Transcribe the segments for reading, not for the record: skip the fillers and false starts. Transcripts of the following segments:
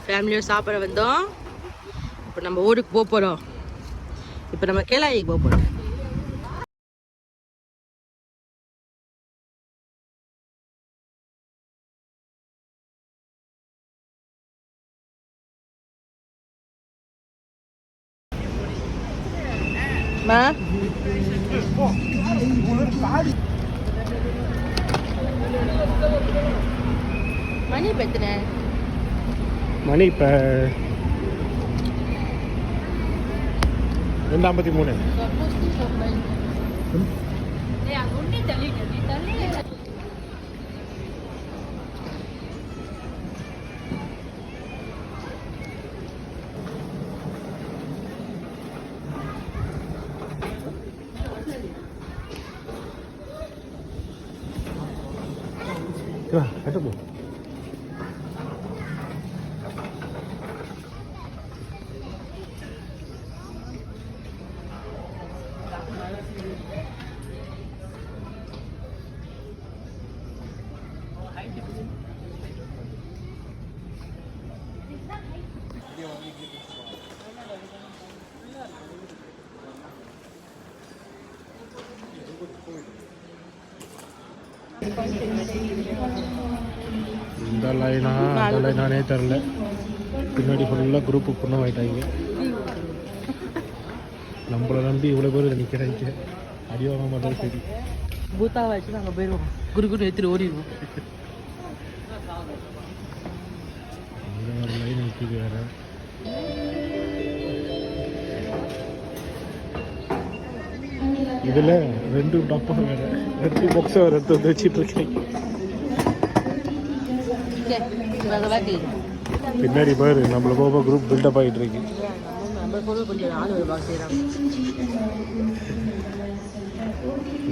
ஃபேமிலியோட சாப்பிட வந்தோம். இப்போ நம்ம ஊருக்கு போக போகிறோம். இப்போ நம்ம கேலாயிக்கு போக போகிறோம். மணி இப்போ எத்தனை? மணி இப்போ 2:53. Kata bu. இந்த லைனானே தெரில. பின்னாடி ஃபுல்லாக குரூப்பு பொண்ணு ஆகிட்டாங்க. நம்மளை நம்பி இவ்வளோ பேர் நிற்கிறாங்க. அடி வாங்க மாட்டாலும் சரி. பூத்தாவை வச்சு நாங்கள் போயிடுவோம். குரு எடுத்துட்டு ஓடிடுவோம். லைன் நிற்கிது வேறு. இதில் 2 டப்பா வேறு, 2 பாக்ஸை வேறு எடுத்து வந்து வச்சுட்டு இருக்கேன். பின்னாடி பாரு நம்மள போக குரூப் பில்டப் ஆகிட்டு இருக்கு.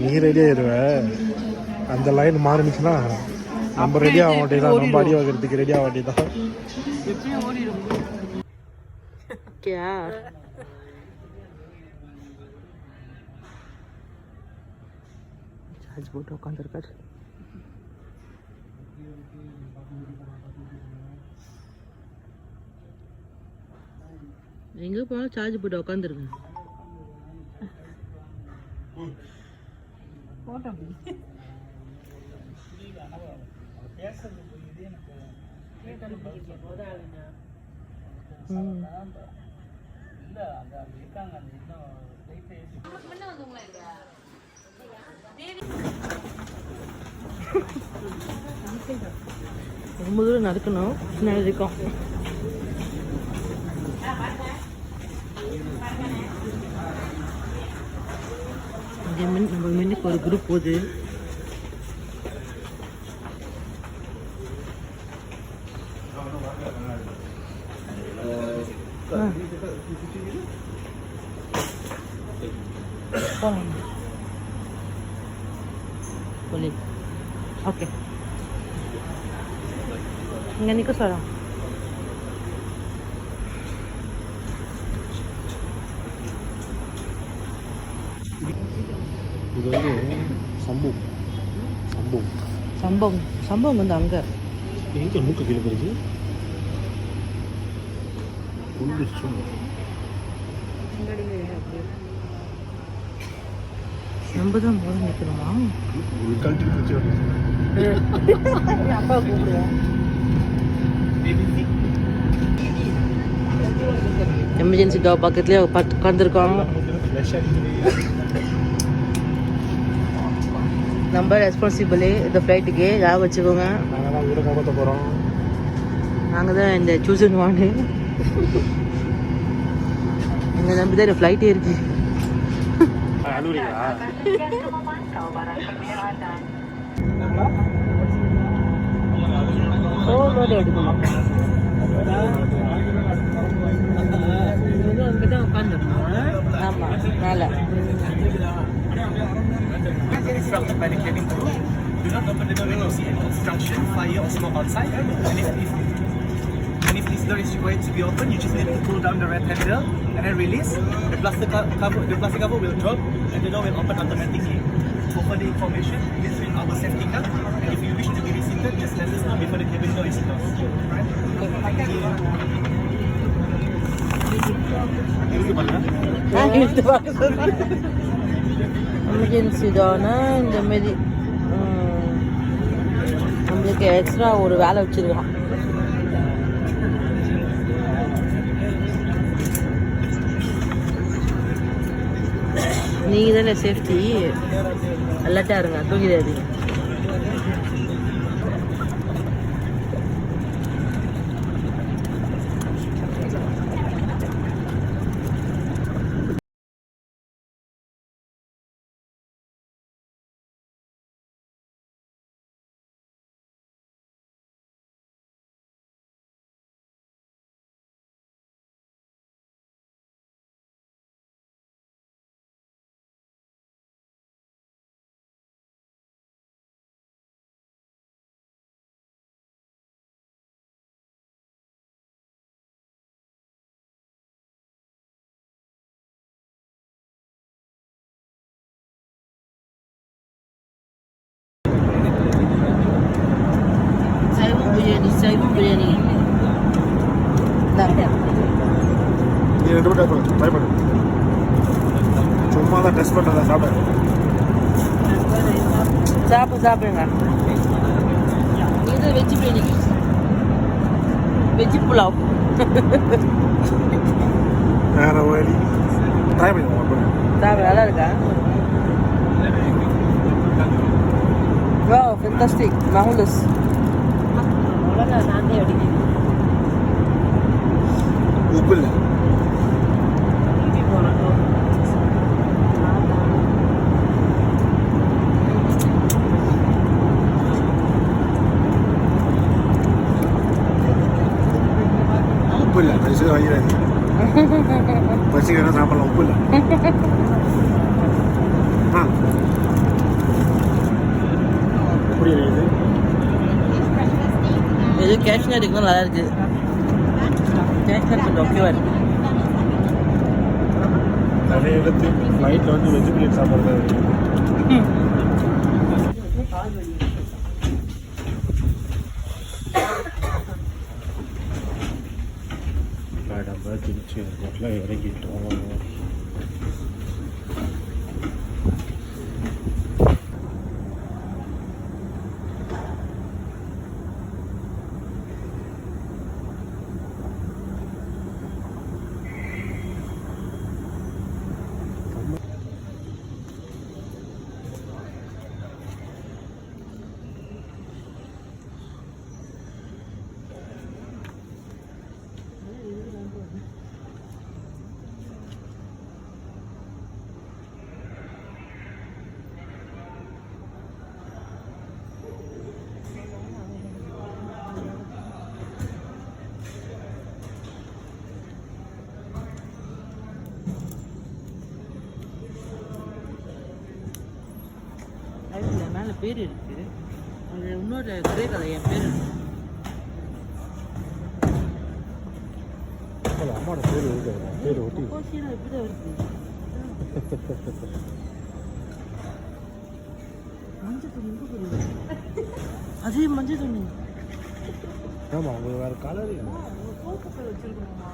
நீ ரெடியாக இருவ. அந்த லைன் மாறினுச்சுன்னா நம்ம ரெடி ஆக மாட்டேதான். நம்ம அடி வாங்கிறதுக்கு ரெடி ஆக மாட்டேதான். சார்ஜ் போட்டு உட்காந்துருக்காரு. எங்கே போனாலும் சார்ஜ் போட்டு உட்காந்துருங்க. ரொம்ப தூரம் நடக்கணும். பின்னாடி இருக்கோம். நம்ம மின்னுக்கு ஒரு குரூப் போகுது. ஓகே, இங்கே நிற்க சொல்கிறோம். இது வந்து சம்பவம் வந்து அங்கே எங்கே மூக்கு கீழே போயிடுச்சு. நம்ம தான் போக நிற்கிறோமா? அப்பா கூப்பிடுவோம். எமர்ஜென்சி டா பக்கத்துலேயே உட்காந்துருக்காங்க. நம்ம ரெஸ்பான்சிபிளே இந்த ஃப்ளைட்டுக்கு ஞாபகம் வச்சுக்கோங்க. நாங்கள் தான் ஊரை காப்பாற்ற போகிறோம். நாங்கள் தான் இந்த சூசன் வாண்டு. எங்கள் நம்பி தான் ஃப்ளைட்டே இருக்கு. எடுக்கணும். அங்கே தான் உட்காந்துருக்கோம். ஆமாம், மேலே. From the panic cabin crew, do not open the door when you see any obstruction, fire or smoke outside. And if this door is required to be open, you just need to pull down the red handle and then release. The plastic cover will drop and the door will open automatically. For further information, please fill our safety card. And if you wish to be reseated, just let us know before the cabin door is closed. Right? Emergency தானே இந்த மாரி நம்மளுக்கு extra ஒரு வேலை வச்சிருக்கான். நீங்கள் தானே safety அலர்ட்டாக இருங்க, தூங்கிடாதீங்க. சைவம் பிரியாணி நீ 2 பேர் ட்ரை பண்ணு. சும்மா தான் டெஸ்ட் பண்ணுறதா சாப்பிட. சாப்பிடுங்க. இது வெஜ் பிரியாணி, வெஜ் புலாவ். வேற வழி. ட்ரை பண்ணி சாப்பிட நல்லா இருக்கா? Wow, fantastic. Marvelous. உப்பு இல்லை. உப்பு இல்லை, பரிசு வாங்கிறாங்க. பரிசுக்கு சாப்பிடலாம், உப்பு இல்லை. எப்படி இருக்குது? இது கேஷ்னர் இருக்கும், நல்லா இருக்கு. கேஷ்னர் கொஞ்சம் ஓகேவா இருக்கு. நிறைய இடத்து ஃப்ளைட்டில் வந்து வெஜ் பிரியாணி சாப்பிட்றது. நம்ம திருச்சி ஏர்போர்ட்டில் இறங்கிட்டோம். மேலே பேர் இருக்கு, அங்கே இன்னொரு கிரே கலர் என் பேர் இருக்கு. அம்மாவோட பேர் இருக்கு, பேர் ஒட்டி இப்படிதான் இருக்கு. மஞ்சள் துணி அதே மஞ்சள் துணி. ஆமாம், உங்களுக்கு வேறு கலர் வச்சிருக்கணுமா?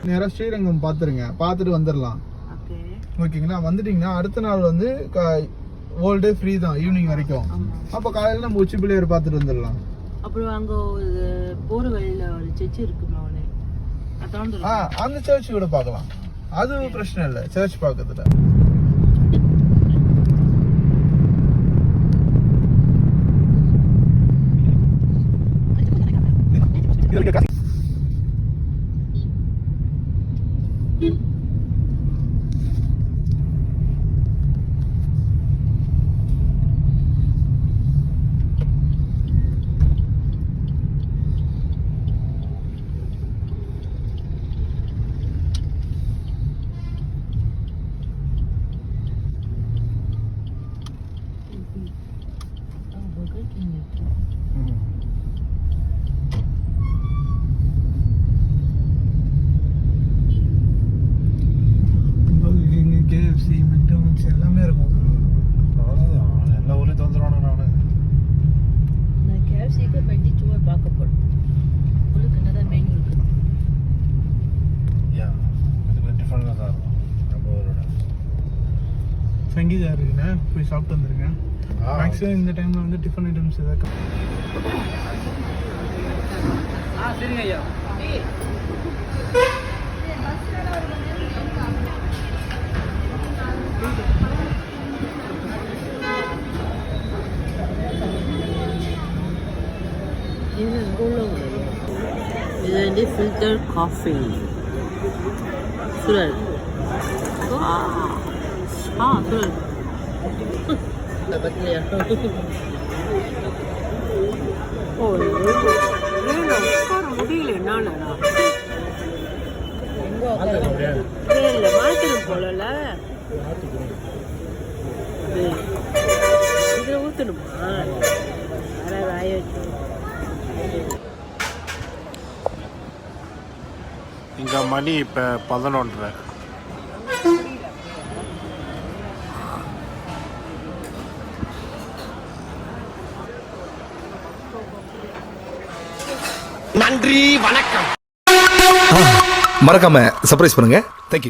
நேராக ஸ்ரீரங்கம் பார்த்துருங்க, பார்த்துட்டு வந்துடலாம். ஓகேங்களா? வந்துட்டிங்கன்னா அடுத்த நாள் வந்து ஹோல் டே ஃப்ரீ தான், ஈவினிங் வரைக்கும். அப்போ காலையில் நம்ம உச்சி பிள்ளையார் பார்த்துட்டு வந்துடலாம். அப்புறம் அங்கே போகிற வழியில் ஒரு சர்ச் இருக்குமா? அந்த சர்ச் கூட பார்க்கலாம், அது பிரச்சனை இல்லை. சர்ச் பார்க்கறதுல சங்கீதா இருக்குண்ணே, போய் சாப்பிட்டு வந்துருங்க. மேக்ஸிமம் இந்த டைம்ல வந்து டிஃபன் ஐட்டம்ஸ் ஏதாவது சரிங்க ஐயா. இது வந்து ஃபில்டர் காஃபி சுரல். சுரல் பத்தியா? ஓ உட்கார முடியல என்னால. இல்லை மாற்றணும் போலல. இதில் ஊற்றணுமா? வேற வாய வச்சு இங்கே மணி இப்போ 11:30. நன்றி, வணக்கம். மறக்காம சர்ப்ரைஸ் பண்ணுங்க. தேங்க்யூ.